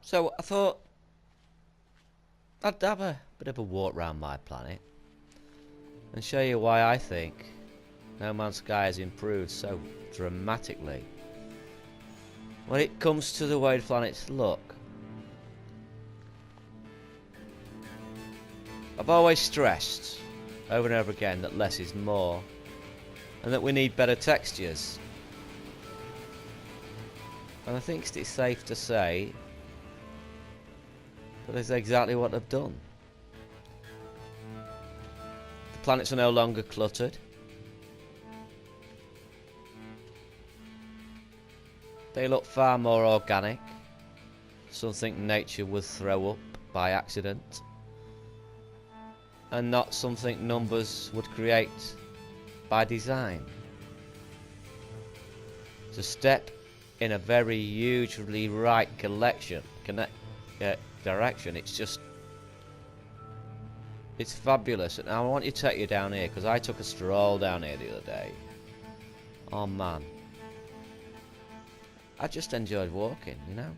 So I thought I'd have a bit of a walk around my planet and show you why I think No Man's Sky has improved so dramatically when it comes to the way the planets look. I've always stressed over and over again that less is more and that we need better textures. And I think it's safe to say that that's exactly what they've done. The planets are no longer cluttered. They look far more organic, something nature would throw up by accident, and not something numbers would create by design. It's a step in a very hugely right direction. It's fabulous. And I want to take you down here because I took a stroll down here the other day. Oh man, I just enjoyed walking, you know.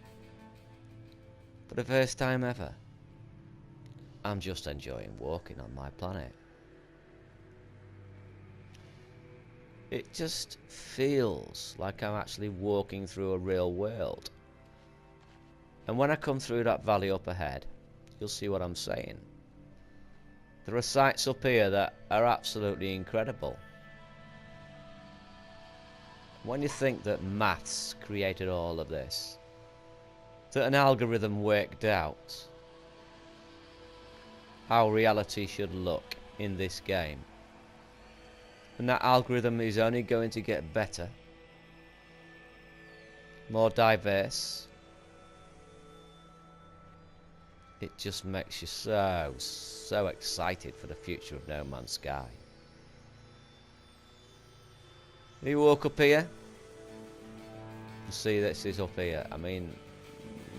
For the first time ever, I'm just enjoying walking on my planet. It just feels like I'm actually walking through a real world. And when I come through that valley up ahead, you'll see what I'm saying. There are sights up here that are absolutely incredible. When you think that maths created all of this, that an algorithm worked out how reality should look in this game, and that algorithm is only going to get better, more diverse, it just makes you so excited for the future of No Man's Sky. You walk up here and see this is up here. I mean,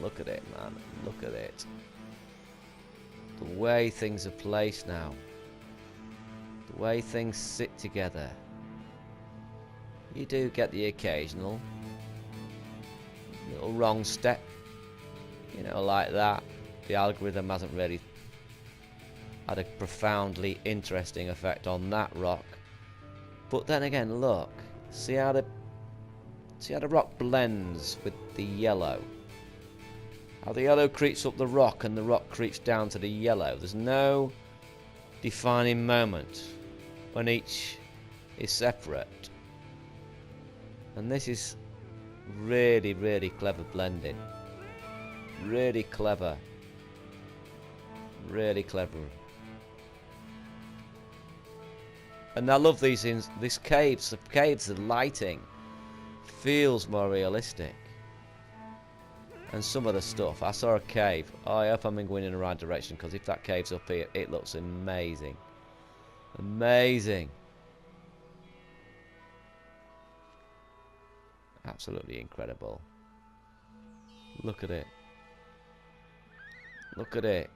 look at it, man. Look at it. The way things are placed now. The way things sit together. You do get the occasional little wrong step, you know, like that. The algorithm hasn't really had a profoundly interesting effect on that rock. But then again, look, see how the rock blends with the yellow. How the yellow creeps up the rock and the rock creeps down to the yellow. There's no defining moment when each is separate. And this is really, really clever blending. Really clever. Really clever. And I love these things. These caves, the lighting feels more realistic. And some of the stuff, I saw a cave. Oh, I hope I'm going in the right direction, because if that cave's up here, it looks amazing. Amazing. Absolutely incredible. Look at it. Look at it.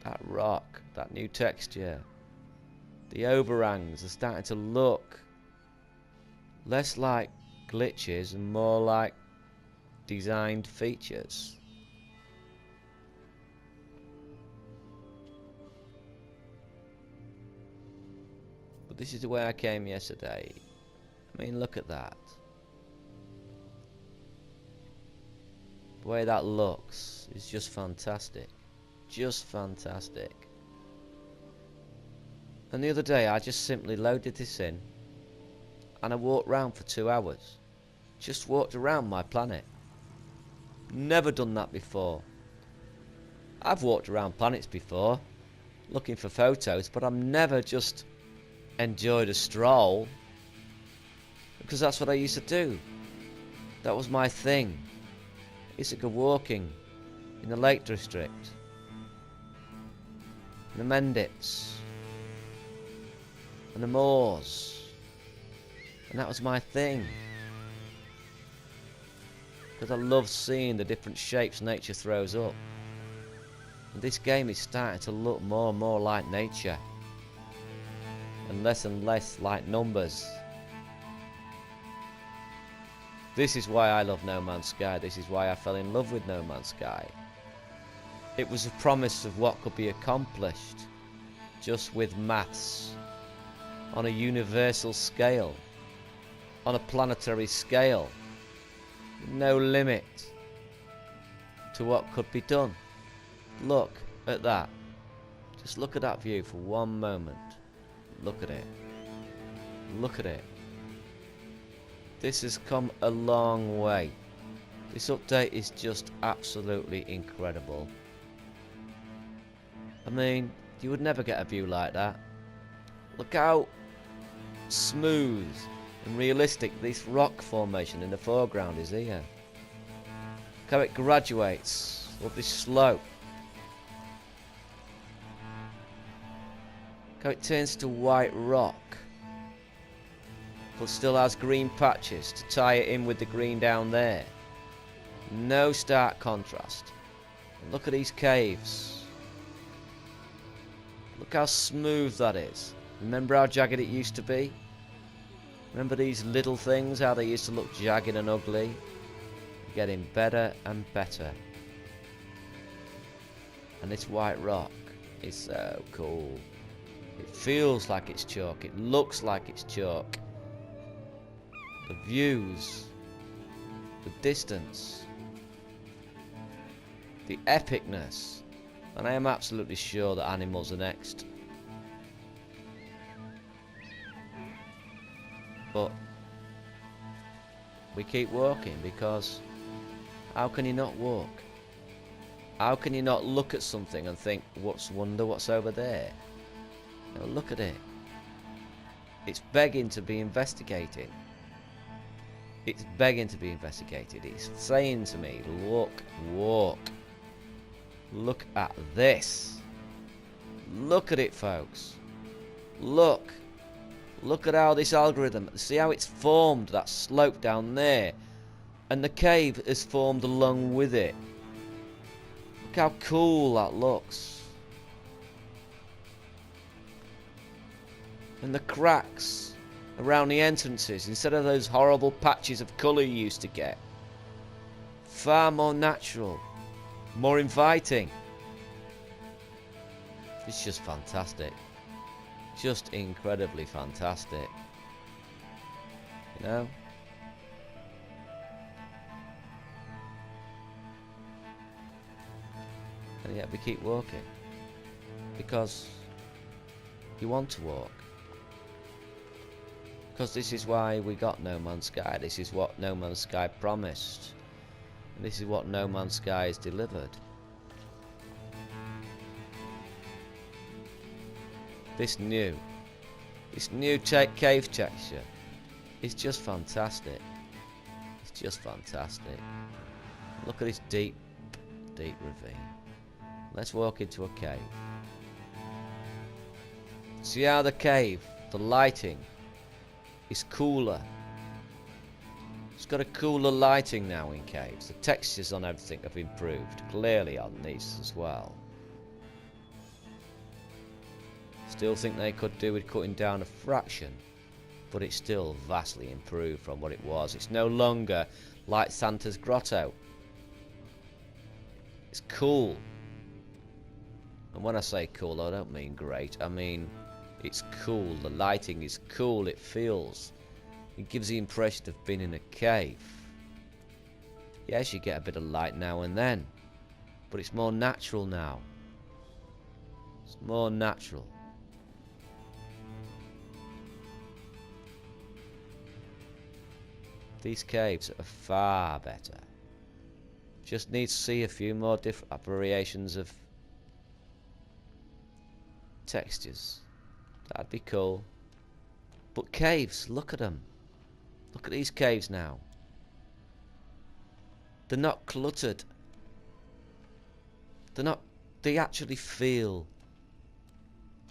That rock, that new texture. The overhangs are starting to look less like glitches and more like designed features. But this is the way I came yesterday. I mean, look at that. The way that looks is just fantastic. Just fantastic. And the other day I just simply loaded this in and I walked around for 2 hours. Just walked around my planet. Never done that before. I've walked around planets before, looking for photos, but I've never just enjoyed a stroll, because that's what I used to do. That was my thing. I used to go walking in the Lake District, in the Mendits, and the moors, and that was my thing, because I love seeing the different shapes nature throws up. And this game is starting to look more and more like nature, and less like numbers. This is why I love No Man's Sky. This is why I fell in love with No Man's Sky. It was a promise of what could be accomplished just with maths, on a universal scale, on a planetary scale. No limit to what could be done. Look at that. Just look at that view for one moment. Look at it. Look at it. This has come a long way. This update is just absolutely incredible. I mean, you would never get a view like that. Look how smooth and realistic this rock formation in the foreground is here. Look how it graduates up this slope. Look how it turns to white rock, but still has green patches to tie it in with the green down there. No stark contrast. And look at these caves. Look how smooth that is. Remember how jagged it used to be? Remember these little things, how they used to look jagged and ugly? Getting better and better. And this white rock is so cool. It feels like it's chalk. It looks like it's chalk. The views, the distance, the epicness. And I am absolutely sure that animals are next. But we keep walking, because how can you not walk? How can you not look at something and think, wonder what's over there? Now look at it. It's begging to be investigated. It's begging to be investigated. It's saying to me, look, walk. Look at this. Look at it, folks. Look. Look at how this algorithm, see how it's formed, that slope down there. And the cave is formed along with it. Look how cool that looks. And the cracks around the entrances, instead of those horrible patches of colour you used to get. Far more natural. More inviting. It's just fantastic. Just incredibly fantastic. You know? And yet we keep walking. Because you want to walk. Because this is why we got No Man's Sky. This is what No Man's Sky promised. And this is what No Man's Sky has delivered. This new cave texture is just fantastic. It's just fantastic. Look at this deep, deep ravine. Let's walk into a cave. See how the cave, the lighting, is cooler. It's got a cooler lighting now in caves. The textures on everything have improved, clearly on these as well. Still think they could do with cutting down a fraction, but it's still vastly improved from what it was. It's no longer like Santa's Grotto. It's cool. And when I say cool, I don't mean great. I mean, it's cool. The lighting is cool. It feels. It gives the impression of being in a cave. Yes, you get a bit of light now and then, but it's more natural now. It's more natural. These caves are far better. Just need to see a few more different variations of textures. That'd be cool. But caves, look at them. Look at these caves now. They're not cluttered. They're not. They actually feel.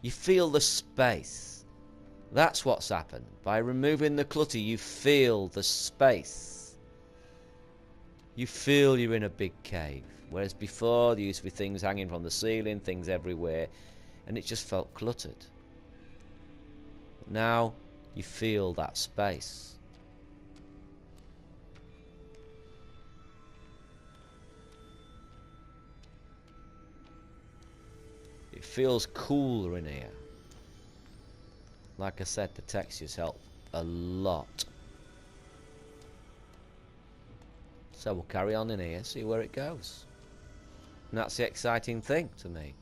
You feel the space. That's what's happened. By removing the clutter, you feel the space. You feel you're in a big cave. Whereas before, there used to be things hanging from the ceiling, things everywhere, and it just felt cluttered. Now, you feel that space. It feels cooler in here. Like I said, the textures help a lot. So we'll carry on in here, see where it goes. And that's the exciting thing to me.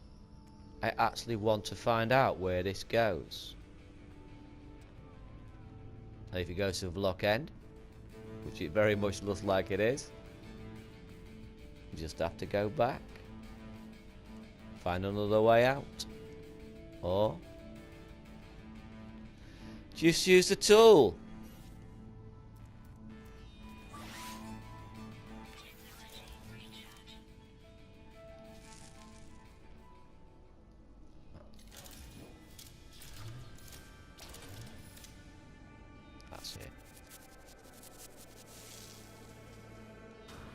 I actually want to find out where this goes. And if it goes to the block end, which it very much looks like it is, you just have to go back. Find another way out. Or just use the tool. That's it.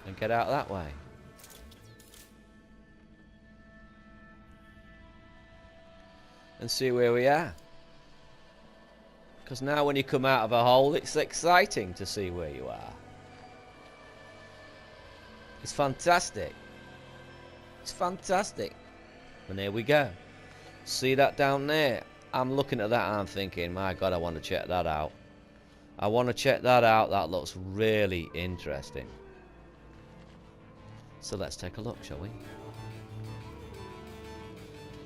And get out that way. And see where we are. Because now when you come out of a hole, it's exciting to see where you are. It's fantastic. It's fantastic. And there we go. See that down there? I'm looking at that and I'm thinking, my God, I want to check that out. I want to check that out. That looks really interesting. So let's take a look, shall we?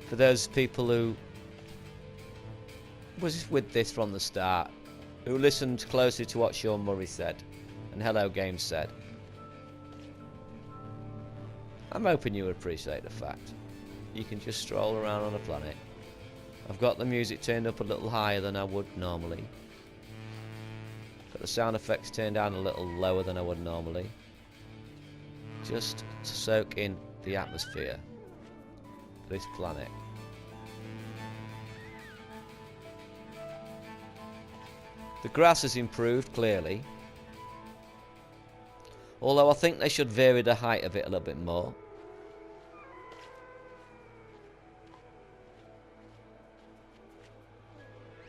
For those people who was with this from the start, who listened closely to what Sean Murray said and Hello Games said, I'm hoping you appreciate the fact you can just stroll around on a planet. I've got the music turned up a little higher than I would normally. Got the sound effects turned down a little lower than I would normally. Just to soak in the atmosphere of this planet. The grass has improved, clearly. Although I think they should vary the height of it a little bit more.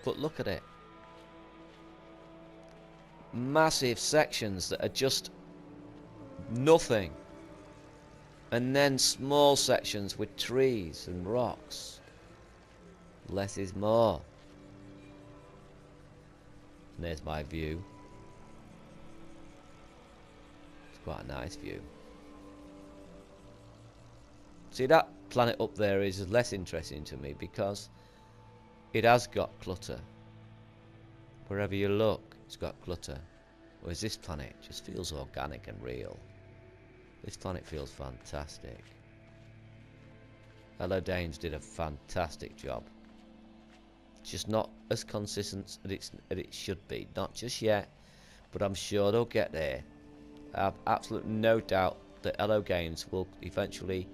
But look at it. Massive sections that are just nothing. And then small sections with trees and rocks. Less is more. And there's my view. It's quite a nice view. See, that planet up there is less interesting to me because it has got clutter. Wherever you look, it's got clutter. Whereas this planet just feels organic and real. This planet feels fantastic. Hello Danes did a fantastic job. Just not as consistent as it should be. Not just yet, but I'm sure they'll get there. I have absolutely no doubt that Hello Games will eventually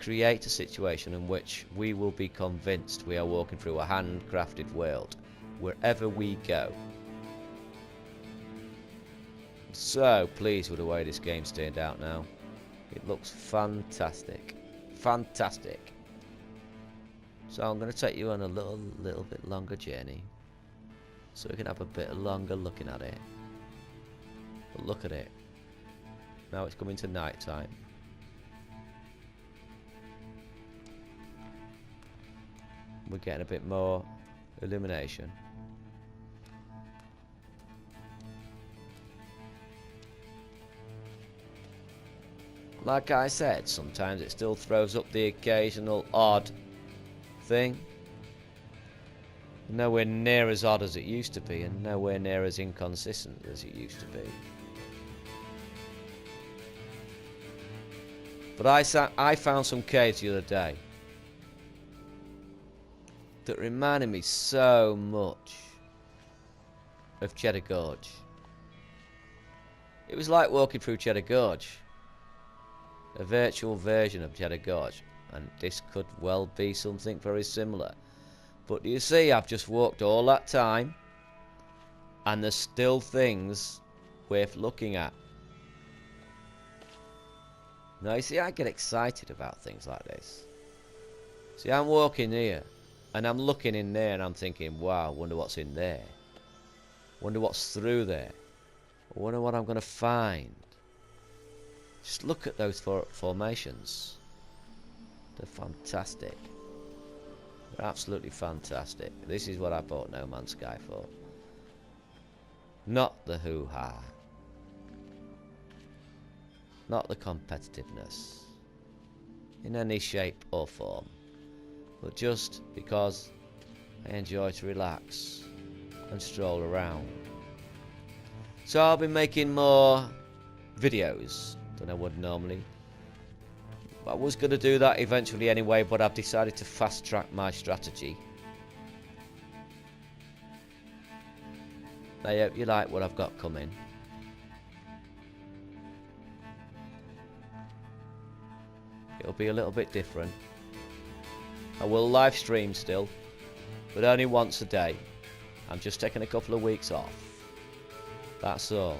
create a situation in which we will be convinced we are walking through a handcrafted world wherever we go. So pleased with the way this game's turned out now. It looks fantastic. Fantastic. So I'm going to take you on a little bit longer journey, so we can have a bit longer looking at it. But look at it. Now it's coming to night time. We're getting a bit more illumination. Like I said, sometimes it still throws up the occasional odd thing. Nowhere near as odd as it used to be, and nowhere near as inconsistent as it used to be. But I found some caves the other day that reminded me so much of Cheddar Gorge. It was like walking through Cheddar Gorge, a virtual version of Cheddar Gorge, and this could well be something very similar. But you see, I've just walked all that time and there's still things worth looking at. Now you see, I get excited about things like this. See, I'm walking here and I'm looking in there and I'm thinking, wow, wonder what's in there. Wonder what's through there. I wonder what I'm going to find. Just look at those formations. They're fantastic. They're absolutely fantastic. This is what I bought No Man's Sky for. Not the hoo-ha. Not the competitiveness in any shape or form, but just because I enjoy to relax and stroll around. So I'll be making more videos than I would normally. I was going to do that eventually anyway, but I've decided to fast track my strategy. I hope you like what I've got coming. It'll be a little bit different. I will live stream still, but only once a day. I'm just taking a couple of weeks off. That's all.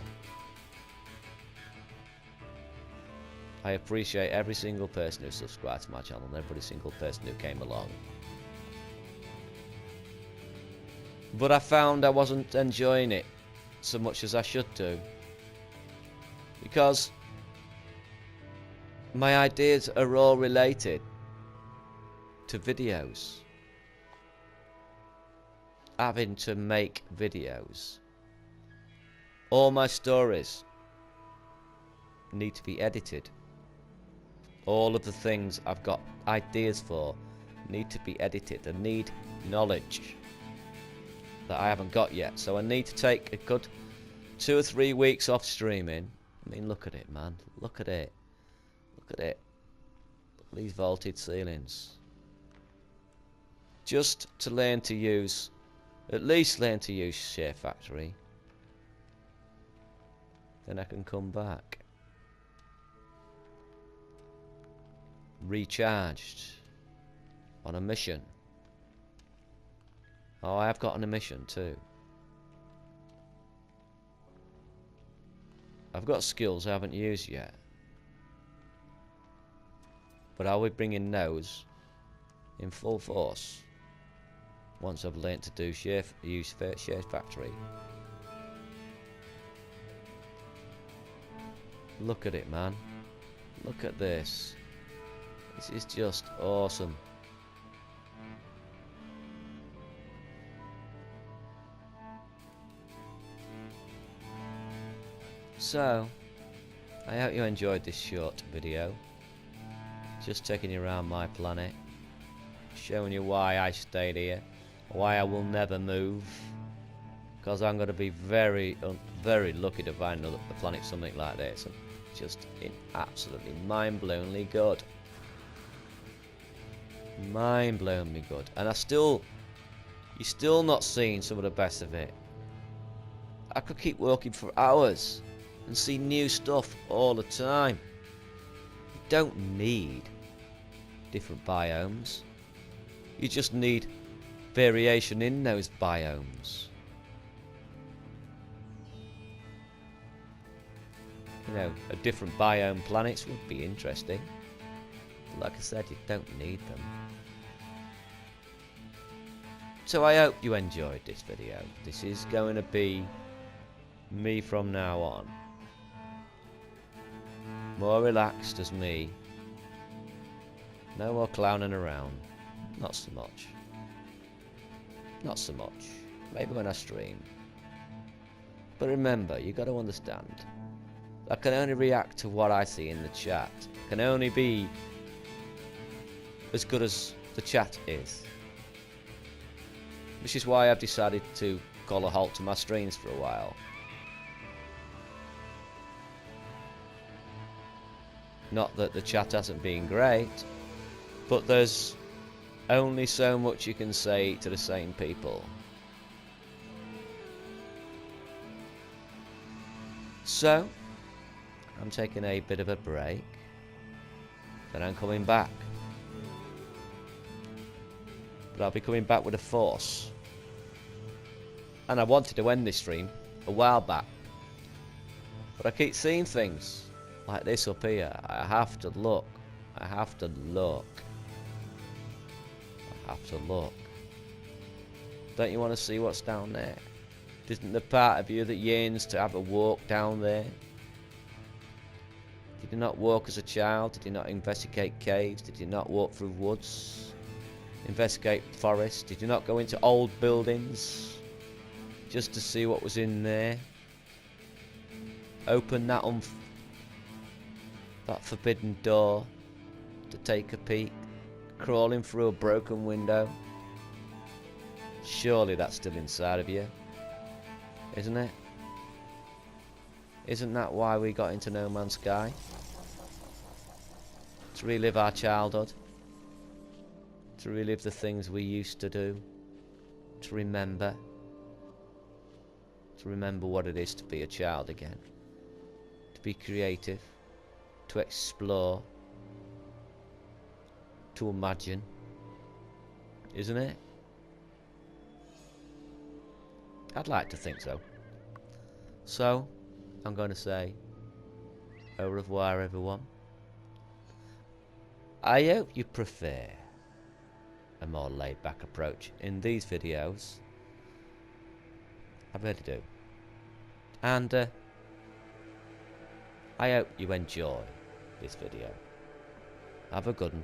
I appreciate every single person who subscribed to my channel and every single person who came along. But I found I wasn't enjoying it so much as I should do. Because my ideas are all related to videos. Having to make videos. All my stories need to be edited. All of the things I've got ideas for need to be edited. I need knowledge that I haven't got yet. So I need to take a good 2 or 3 weeks off streaming. I mean, look at it, man. Look at it. Look at it. Look at these vaulted ceilings. Just to learn to use, at least learn to use Share Factory. Then I can come back. Recharged. On a mission. Oh, I have got on a mission too. I've got skills I haven't used yet. But I'll be bringing those in full force once I've learnt to do use Share Factory. Look at it, man. Look at this. This is just awesome. So, I hope you enjoyed this short video. Just taking you around my planet. Showing you why I stayed here. Why I will never move. Because I'm going to be very lucky to find a planet something like this. Just absolutely mind-blowingly good. Mind-blowingly good. And you're still not seeing some of the best of it. I could keep working for hours and see new stuff all the time. You don't need different biomes. You just need variation in those biomes. You know, a different biome planets would be interesting. But like I said, you don't need them. So I hope you enjoyed this video. This is going to be me from now on. More relaxed as me. No more clowning around. Not so much. Not so much. Maybe when I stream. But remember, you got to understand, I can only react to what I see in the chat. I can only be as good as the chat is. Which is why I've decided to call a halt to my streams for a while. Not that the chat hasn't been great, but there's only so much you can say to the same people. So, I'm taking a bit of a break, then I'm coming back. But I'll be coming back with a force. And I wanted to end this stream a while back, but I keep seeing things like this up here. I have to look. I have to look. I have to look. Don't you want to see what's down there? Isn't there part of you that yearns to have a walk down there? Did you not walk as a child? Did you not investigate caves? Did you not walk through woods? Investigate forest. Did you not go into old buildings just to see what was in there? Open that that forbidden door to take a peek. Crawling through a broken window. Surely that's still inside of you, isn't it? Isn't that why we got into No Man's Sky? To relive our childhood. To relive the things we used to do. To remember. To remember what it is to be a child again. To be creative. To explore. To imagine. Isn't it? I'd like to think so. So, I'm going to say au revoir, everyone. I hope you prefer a more laid-back approach in these videos. I really do. And I hope you enjoy this video. Have a good one.